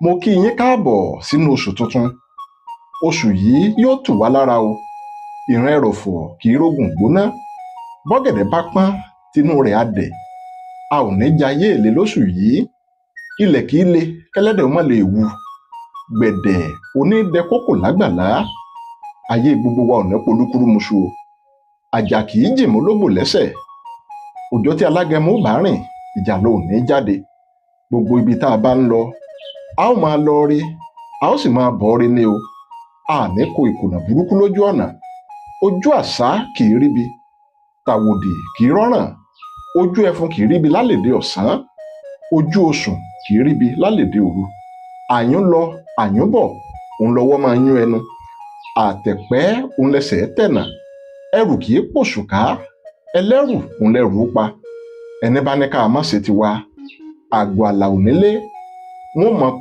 Mo kí yín káàbọ̀ sínú oṣù tuntun. Oṣù yìí yóò tù wá lára o. Ìran ẹrọ̀fọ̀ kì í rógùn gbóná. Bọ́gẹ̀dẹ̀ bá pọ́n tinú rẹ̀ á dẹ̀. A ò ní jayé èlé lóṣù yìí. Ilẹ̀ kì í le kẹ́lẹ́dẹ̀ má lè wu. Gbẹ̀dẹ̀ onídẹ̀kókò lágbàlá. Ayé gbogbo wa ò ní polúkúrúmuṣu o. Àjà kì í jìmú lógbò lẹ́sẹ̀. Òjò tí alágẹmọ ó bá rìn, ìjà ló ní jáde. Gbogbo ibi tá a bá ń lọ, a ó máa lọ rí, a ó sì máa bọ̀ rí ni o. A ní kó ìkùnà burúkú lójú ọ̀nà. Ojú àṣá kì í ríbi, tàwòdì kì í rọ́ràn, ojú ẹfun kì í ríbi lálèdè ọ̀sán, ojú osùn kì í ríbi lálèdè òru. Àyún lọ àyún bọ̀, òun lọ́wọ́ máa yún ẹnu. Àtẹ̀pẹ́ òun lẹsẹ̀ tẹ̀nà. Ẹrù kì í pòṣùká, ẹlẹ́rù òun lẹ́rù pa. Ẹni bá ní ká má ṣe tiwa, àgọ́ àlà ò nílé, wọ́n mọ̀